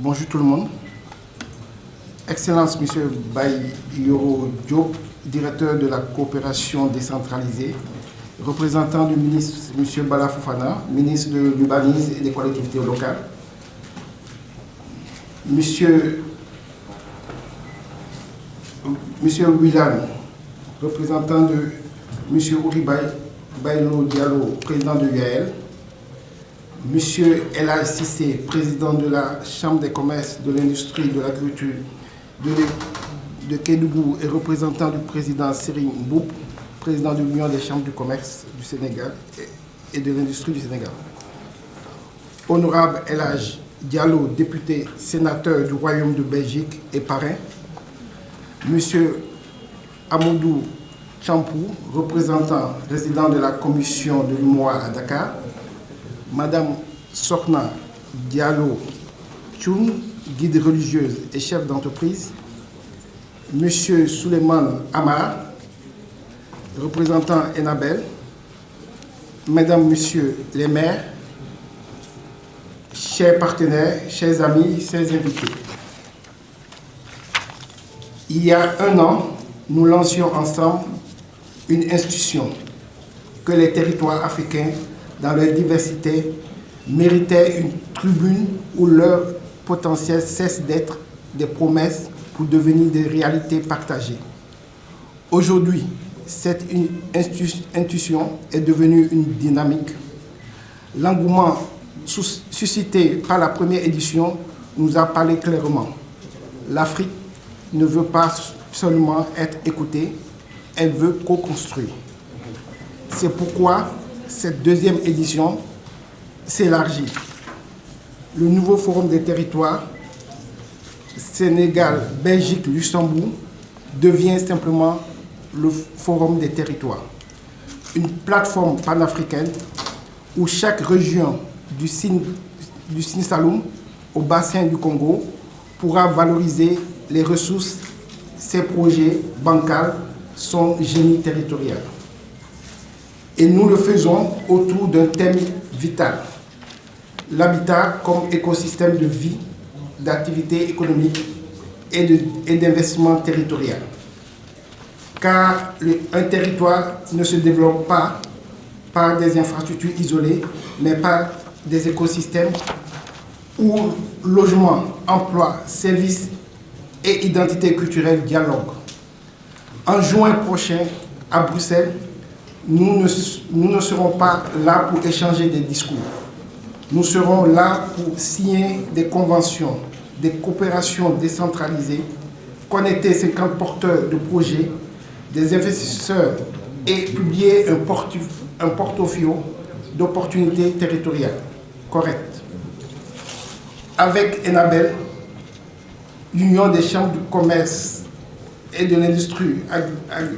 Bonjour tout le monde. Excellence, Monsieur Baïyoro Diop, directeur de la coopération décentralisée, représentant du ministre Monsieur Bala Fofana, ministre de l'urbanisme et des collectivités locales, Monsieur Willan, représentant de Monsieur Ouribaï Baïlo Diallo, président de l'UAL, Monsieur Elhaj Cissé, président de la Chambre des commerces, de l'industrie, de l'agriculture de Kédougou et représentant du président Serigne Mboup, président de l'Union des chambres du commerce du Sénégal et de l'industrie du Sénégal. Honorable Elhaj Diallo, député sénateur du Royaume de Belgique et parrain. Monsieur Amadou Champou, représentant résident de la commission de l'UMOA à Dakar. Madame Sokna Diallo Tchoun, guide religieuse et chef d'entreprise. Monsieur Souleymane Amar, représentant Enabel. Mesdames, Messieurs les maires, chers partenaires, chers amis, chers invités. Il y a un an, nous lancions ensemble une institution que les territoires africains, dans leur diversité, méritaient une tribune où leur potentiel cesse d'être des promesses pour devenir des réalités partagées. Aujourd'hui, cette institution est devenue une dynamique. L'engouement suscité par la première édition nous a parlé clairement. L'Afrique ne veut pas seulement être écoutée, elle veut co-construire. C'est pourquoi cette deuxième édition s'élargit. Le nouveau Forum des territoires, Sénégal, Belgique, Luxembourg, devient simplement le Forum des territoires. Une plateforme panafricaine où chaque région du Sine Saloum au bassin du Congo pourra valoriser les ressources, ses projets bancals, son génie territorial. Et nous le faisons autour d'un thème vital, l'habitat comme écosystème de vie, d'activité économique et d'investissement territorial. Car un territoire ne se développe pas par des infrastructures isolées, mais par des écosystèmes où logement, emploi, services et identité culturelle dialoguent. En juin prochain, à Bruxelles, nous ne serons pas là pour échanger des discours. Nous serons là pour signer des conventions, des coopérations décentralisées, connecter 50 porteurs de projets, des investisseurs et publier un portfolio d'opportunités territoriales correctes. Avec Enabel, l'Union des chambres du commerce et de l'industrie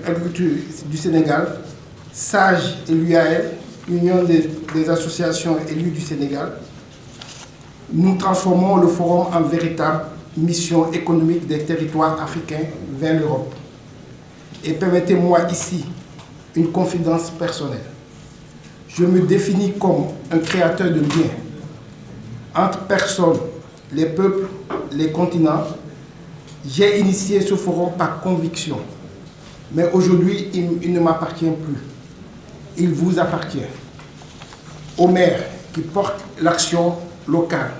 agriculture du Sénégal, SAGE et l'UAL, l'Union des associations élues du Sénégal, nous transformons le forum en véritable mission économique des territoires africains vers l'Europe. Et permettez-moi ici une confidence personnelle. Je me définis comme un créateur de liens entre personnes, les peuples, les continents. J'ai initié ce forum par conviction, mais aujourd'hui, il ne m'appartient plus. Il vous appartient, aux maires qui portent l'action locale,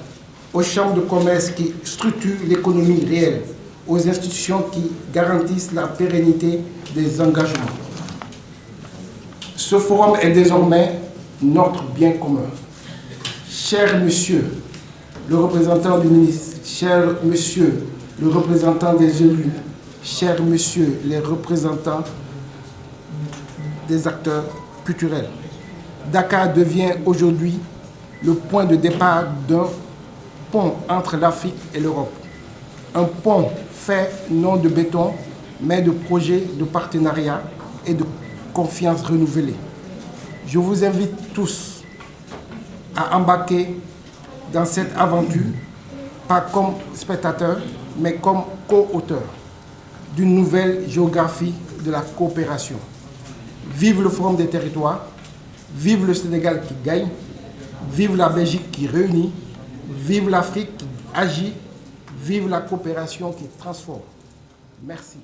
aux chambres de commerce qui structurent l'économie réelle, aux institutions qui garantissent la pérennité des engagements. Ce forum est désormais notre bien commun. Cher monsieur le représentant du ministre, cher monsieur le représentant des élus, cher monsieur les représentants des acteurs culturels, Dakar devient aujourd'hui le point de départ d'un pont entre l'Afrique et l'Europe. Un pont fait non de béton, mais de projets de partenariat et de confiance renouvelée. Je vous invite tous à embarquer dans cette aventure, pas comme spectateur, mais comme co-auteur d'une nouvelle géographie de la coopération. Vive le Forum des territoires, vive le Sénégal qui gagne, vive la Belgique qui réunit, vive l'Afrique qui agit Vive la coopération qui transforme. Merci.